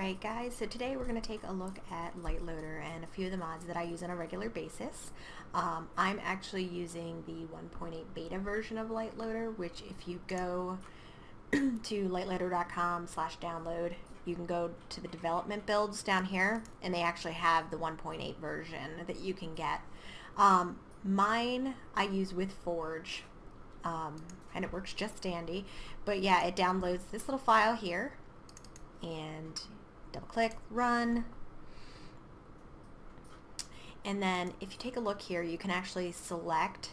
Alright guys, so today we're going to take a look at Lightloader and a few of the mods that I use on a regular basis. I'm actually using the 1.8 beta version of Lightloader, which if you go to lightloader.com/download, you can go to the development builds down here, and they actually have the 1.8 version that you can get. Mine I use with Forge, and it works just dandy, but yeah, it downloads this little file here, and double click, run, and then if you take a look here, you can actually select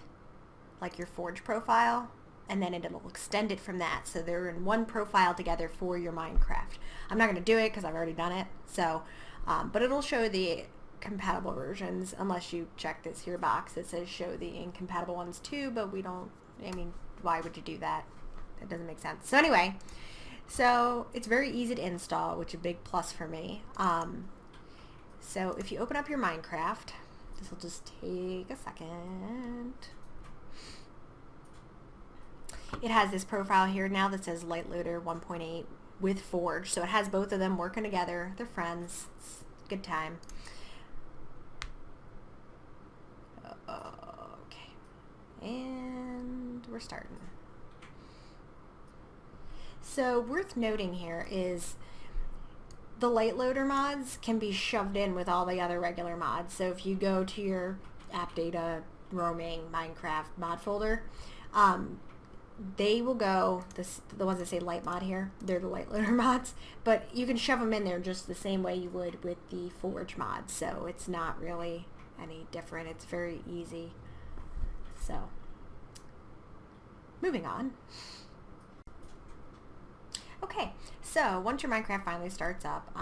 like your Forge profile, and then it'll extend it from that, so they're in one profile together for your Minecraft. I'm not going to do it because I've already done it, so but it'll show the compatible versions unless you check this here box that says show the incompatible ones too, but we don't, I mean, why would you do that? That doesn't make sense. So anyway, so it's very easy to install, which is a big plus for me. So if you open up your Minecraft, this will just take a second. It has this profile here now that says Lightloader 1.8 with Forge, so it has both of them working together. They're friends. It's a good time. Okay, and we're starting. So worth noting here is the Lightloader mods can be shoved in with all the other regular mods. So if you go to your app data, roaming, Minecraft mod folder, they will go, the ones that say light mod here, they're the Lightloader mods, but you can shove them in there just the same way you would with the Forge mods, so it's not really any different. It's very easy. So moving on. Okay, so once your Minecraft finally starts up,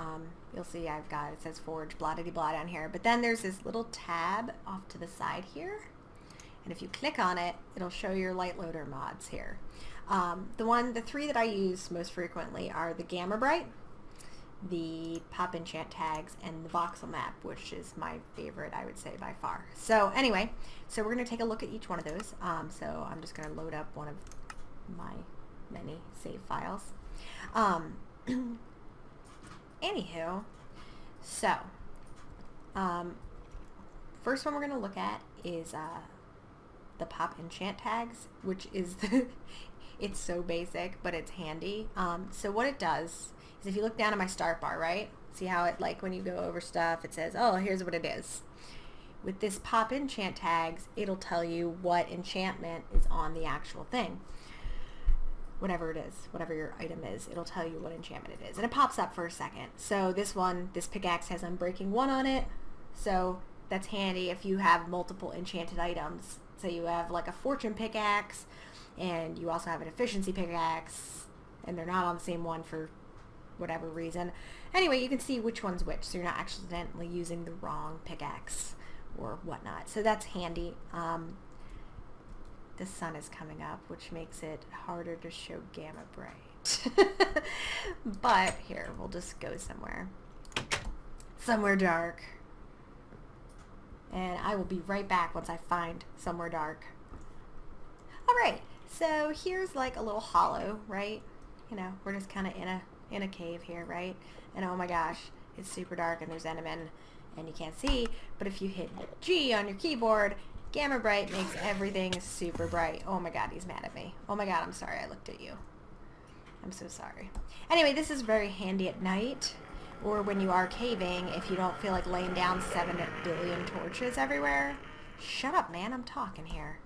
you'll see it says Forge, blah blah blah down here, but then there's this little tab off to the side here, and if you click on it, it'll show your Lightloader mods here. The three that I use most frequently are the Gamma Bright, the Pop Enchant Tags, and the Voxel Map, which is my favorite, I would say, by far. So anyway, so we're going to take a look at each one of those. So I'm just going to load up one of my many save files. Anywho, so first one we're going to look at is the Pop Enchant Tags, which is it's so basic, but it's handy. So what it does is, if you look down at my start bar, right, see how it, like when you go over stuff, it says, oh, here's what it is. With this Pop Enchant Tags, it'll tell you what enchantment is on the actual thing. Whatever it is, whatever your item is, it'll tell you what enchantment it is, and it pops up for a second. So this pickaxe has Unbreaking 1 on it, so that's handy if you have multiple enchanted items. So you have like a Fortune pickaxe, and you also have an Efficiency pickaxe, and they're not on the same one for whatever reason. Anyway, you can see which one's which, so you're not accidentally using the wrong pickaxe or whatnot. So that's handy. The sun is coming up, which makes it harder to show Gamma Bright. But here, we'll just go somewhere dark. And I will be right back once I find somewhere dark. Alright, so here's like a little hollow, right? You know, we're just kind of in a cave here, right? And oh my gosh, it's super dark and there's Enderman and you can't see, but if you hit G on your keyboard, Gamma Bright makes everything super bright. Oh my god, he's mad at me. Oh my god, I'm sorry I looked at you. I'm so sorry. Anyway, this is very handy at night, or when you are caving, if you don't feel like laying down 7 billion torches everywhere. Shut up, man, I'm talking here.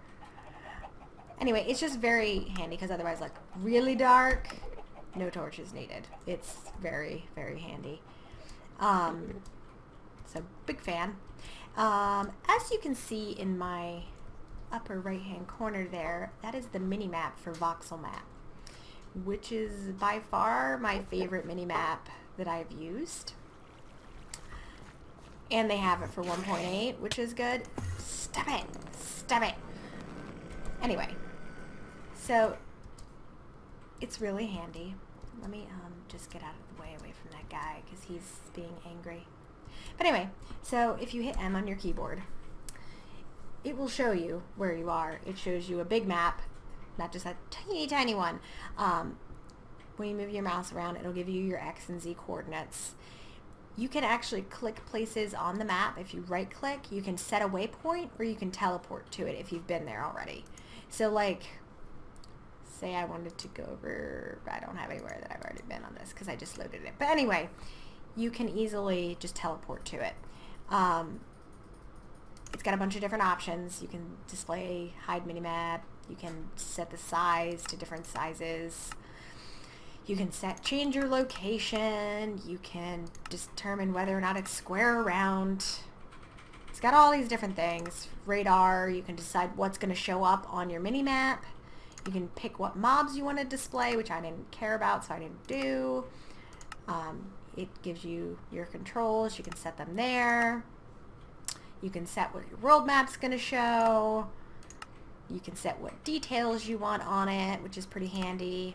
Anyway, it's just very handy, because otherwise, like, really dark, no torches needed. It's very, very handy. So, big fan. As you can see in my upper right hand corner there, that is the mini map for Voxel Map, which is by far my favorite mini map that I've used. And they have it for 1.8, which is good. Stop it! Stop it! Anyway, so it's really handy. Let me just get out of the way away from that guy because he's being angry. But anyway, so if you hit M on your keyboard, it will show you where you are. It shows you a big map, not just a tiny one. When you move your mouse around, it'll give you your X and Z coordinates. You can actually click places on the map. If you right click, you can set a waypoint or you can teleport to it if you've been there already. So like, say I wanted to go over, I don't have anywhere that I've already been on this because I just loaded it. But anyway, you can easily just teleport to it. It's got a bunch of different options. You can display, hide minimap. You can set the size to different sizes. You can change your location. You can determine whether or not it's square or round. It's got all these different things. Radar, you can decide what's going to show up on your minimap. You can pick what mobs you want to display, which I didn't care about, so I didn't do. It gives you your controls. You can set them there. You can set what your world map's going to show. You can set what details you want on it, which is pretty handy.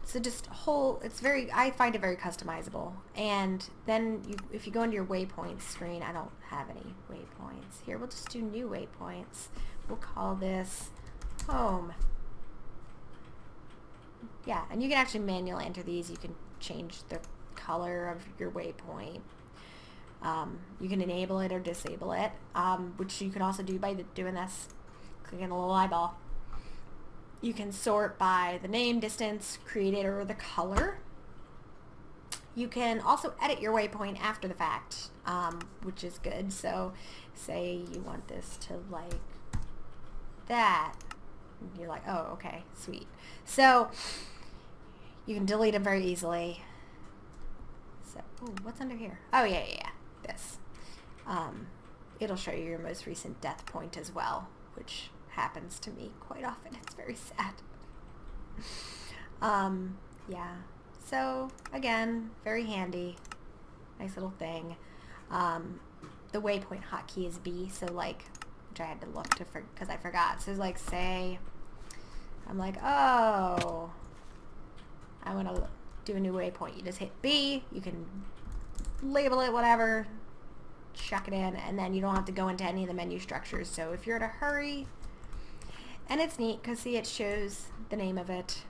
So just I find it very customizable. And then if you go into your waypoints screen, I don't have any waypoints. Here, we'll just do new waypoints. We'll call this home. Yeah, and you can actually manually enter these. You can change the color of your waypoint. You can enable it or disable it, which you can also do by doing this. Clicking a little eyeball. You can sort by the name, distance, creator, or the color. You can also edit your waypoint after the fact, which is good. So say you want this to like that. You're like, oh, okay, sweet. So you can delete them very easily. So, ooh, what's under here? Oh, yeah. This. It'll show you your most recent death point as well, which happens to me quite often. It's very sad. Yeah. So, again, very handy. Nice little thing. The waypoint hotkey is B, so like, which I had to look to because I forgot. So, like, say, I'm like, oh, I want to do a new waypoint. You just hit B. You can label it whatever, chuck it in, and then you don't have to go into any of the menu structures. So if you're in a hurry, and it's neat because see, it shows the name of it,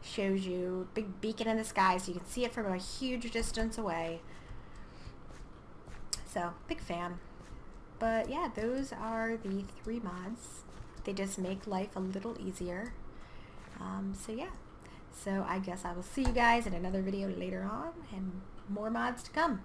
shows you big beacon in the sky, so you can see it from a huge distance away. So big fan. But yeah, those are the 3 mods. They just make life a little easier. So yeah. So I guess I will see you guys in another video later on, and more mods to come.